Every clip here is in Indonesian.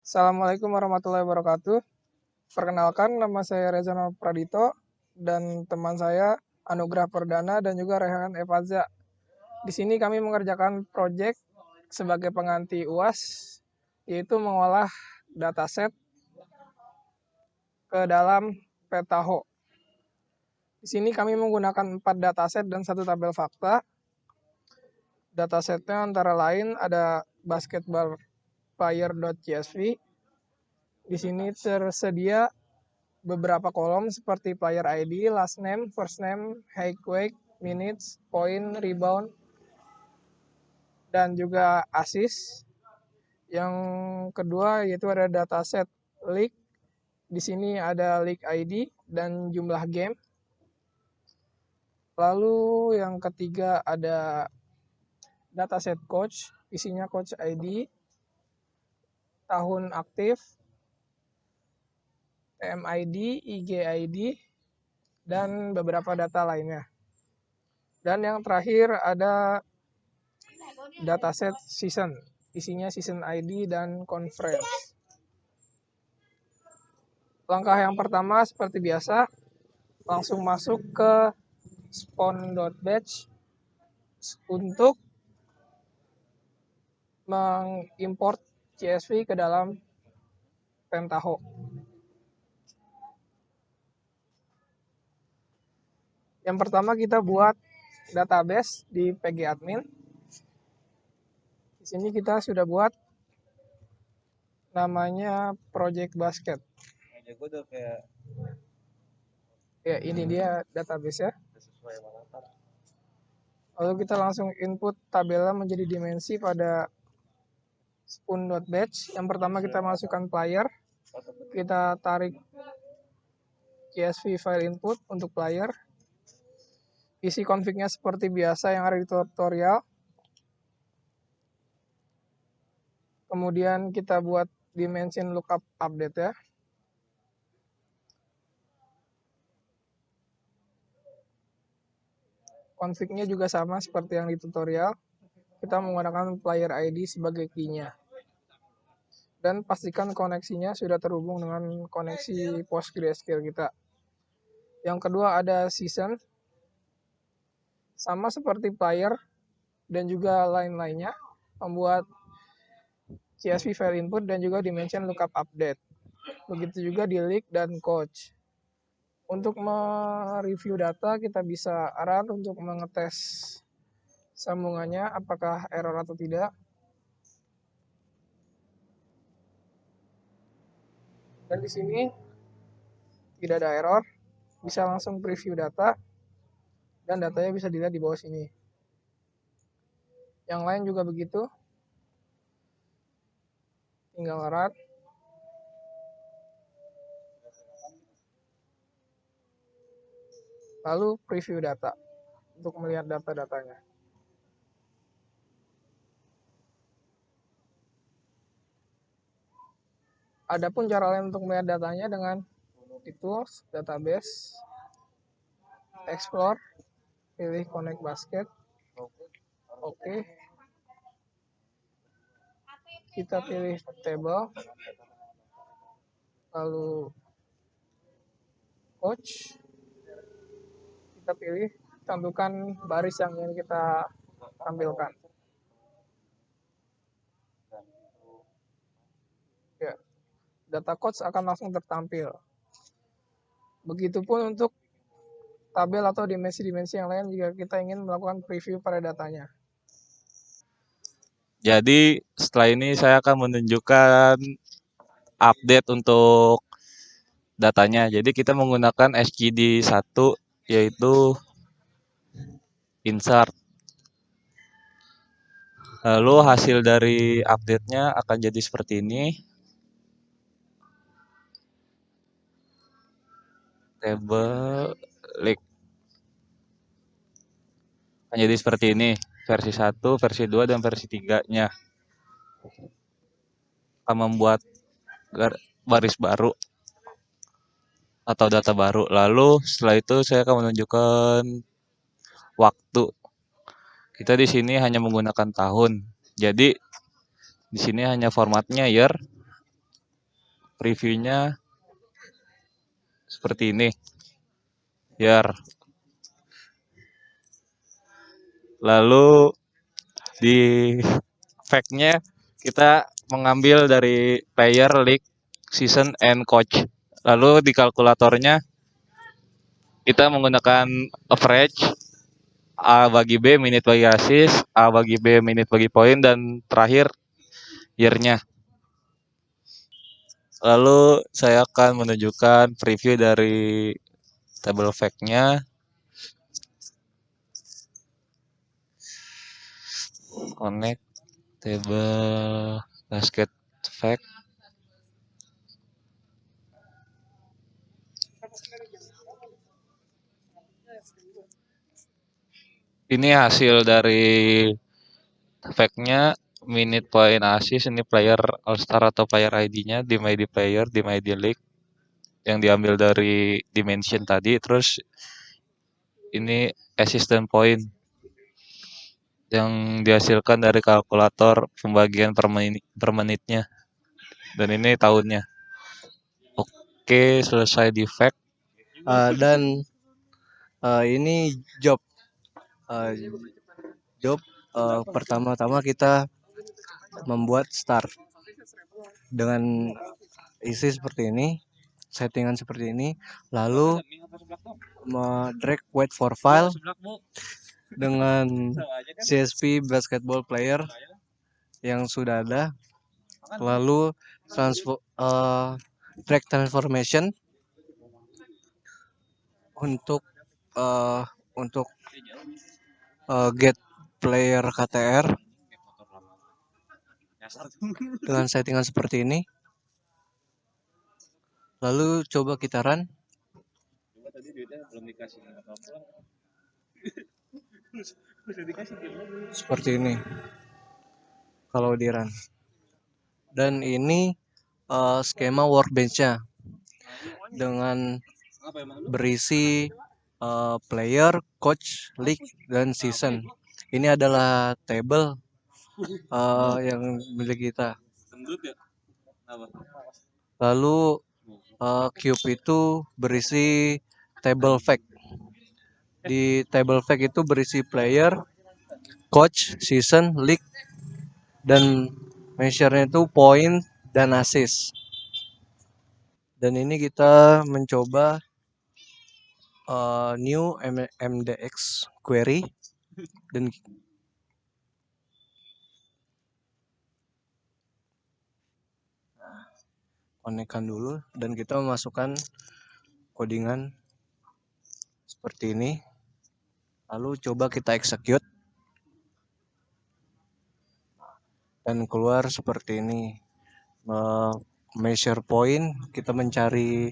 Assalamualaikum warahmatullahi wabarakatuh. Perkenalkan, nama saya Rezano Pradito dan teman saya Anugrah Perdana dan juga Rehan Evaza. Di sini kami mengerjakan proyek sebagai pengganti UAS, yaitu mengolah dataset ke dalam Petaho. Di sini kami menggunakan 4 dataset dan 1 tabel fakta. Datasetnya antara lain ada basketballplayer.csv. Di sini tersedia beberapa kolom seperti player ID, last name, first name, height, weight, minutes, point, rebound, dan juga assist. Yang kedua yaitu ada dataset league. Di sini ada league ID dan jumlah game. Lalu yang ketiga ada dataset coach, isinya coach ID, tahun aktif, TMID, IGID, dan beberapa data lainnya. Dan yang terakhir ada dataset season, isinya season ID dan conference. Langkah yang pertama seperti biasa, langsung masuk ke spawn.batch untuk mengimport CSV ke dalam Pentaho. Yang pertama kita buat database di pgadmin. Di sini kita sudah buat namanya project basket. Ya, ini dia database ya. Lalu kita langsung input tabelnya menjadi dimensi pada spoon.batch. Yang pertama kita masukkan player. Kita tarik CSV file input untuk player. Isi config-nya seperti biasa yang ada di tutorial. Kemudian kita buat dimension lookup update ya. Config-nya juga sama seperti yang di tutorial. Kita menggunakan player ID sebagai key-nya. Dan pastikan koneksinya sudah terhubung dengan koneksi PostgreSQL kita. Yang kedua ada season. Sama seperti player dan juga lain-lainnya. Membuat CSV file input dan juga dimension lookup update. Begitu juga di league dan coach. Untuk mereview data, kita bisa run untuk mengetes sambungannya apakah error atau tidak. Dan di sini tidak ada error, bisa langsung preview data dan datanya bisa dilihat di bawah sini. Yang lain juga begitu. Tinggal run. Lalu preview data untuk melihat data-datanya. Adapun cara lain untuk melihat datanya dengan di tools, database, explore, pilih connect basket. Oke. Kita pilih table. Lalu coach. Kita pilih, tentukan baris yang ingin kita tampilkan. Ya, data coach akan langsung tertampil. Begitupun untuk tabel atau dimensi-dimensi yang lain jika kita ingin melakukan preview pada datanya. Jadi setelah ini saya akan menunjukkan update untuk datanya. Jadi kita menggunakan SQD 1 yaitu insert. Lalu hasil dari update-nya akan jadi seperti ini. Table link. Akan jadi seperti ini. Versi 1, versi 2, dan versi 3-nya. Akan membuat baris baru atau data baru. Lalu setelah itu saya akan menunjukkan waktu. Kita di sini hanya menggunakan tahun. Jadi di sini hanya formatnya year. previewnya seperti ini. Biar lalu di fact-nya kita mengambil dari player, league, season, and coach. Lalu di kalkulatornya kita menggunakan average, A bagi B, menit bagi assist, A bagi B, menit bagi poin, dan terakhir year-nya. Lalu saya akan menunjukkan preview dari table fact-nya. Connect table basket fact. Ini hasil dari fact-nya, minute, point, assist, ini player all star atau player ID-nya, di my player, di my league yang diambil dari dimension tadi. Terus ini assist dan point yang dihasilkan dari kalkulator pembagian per menitnya. Dan ini tahunnya. Oke, selesai di fact. Dan ini job pertama-tama kita membuat start dengan isi seperti ini, settingan seperti ini, lalu drag wait for file dengan CSP basketball player yang sudah ada, lalu drag transformation untuk get player KTR dengan settingan seperti ini. Lalu coba kita run. Seperti ini kalau di run. Dan ini skema workbench-nya dengan berisi player, coach, league, dan season. Ini adalah table yang milik kita. Lalu cube itu berisi table fact. Di table fact itu berisi player, coach, season, league, dan measure-nya itu point dan assist. Dan ini kita mencoba new MDX query dan konekkan dulu dan kita memasukkan codingan seperti ini. Lalu coba kita execute dan keluar seperti ini. Measure point, kita mencari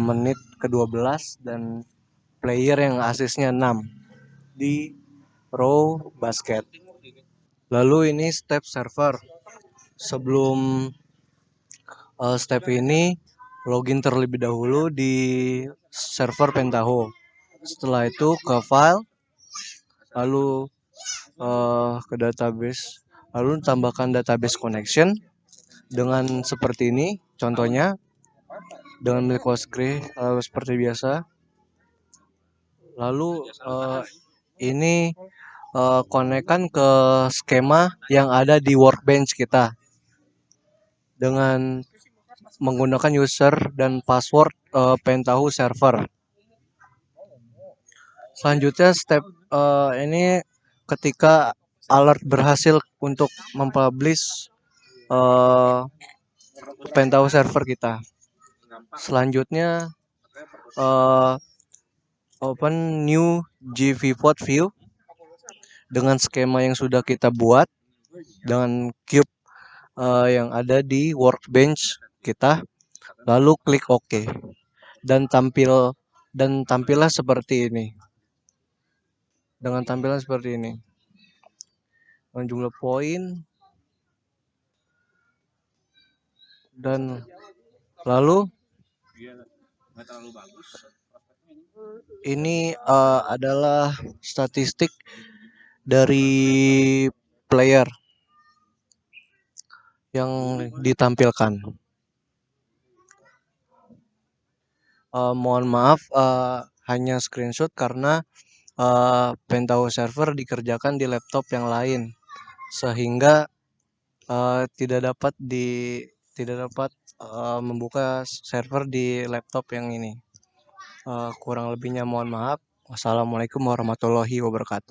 menit ke-12 dan player yang asisnya 6 di row basket. Lalu ini step server. Sebelum step ini login terlebih dahulu di server Pentaho. Setelah itu ke file, lalu ke database, lalu tambahkan database connection dengan seperti ini. Contohnya dengan milik Postgre seperti biasa. Lalu ini konekkan ke skema yang ada di workbench kita dengan menggunakan user dan password Pentaho server. Selanjutnya step ini ketika alert berhasil untuk mempublish Pentaho server kita. Selanjutnya open new GVPod view dengan skema yang sudah kita buat dengan cube yang ada di workbench kita. Lalu klik OK dan tampillah seperti ini. Dengan tampilan seperti ini. Dengan jumlah poin dan lalu ini adalah statistik dari player yang ditampilkan. Mohon maaf, hanya screenshot karena Pentaho server dikerjakan di laptop yang lain, sehingga tidak dapat membuka server di laptop yang ini. Kurang lebihnya mohon maaf. Wassalamualaikum warahmatullahi wabarakatuh.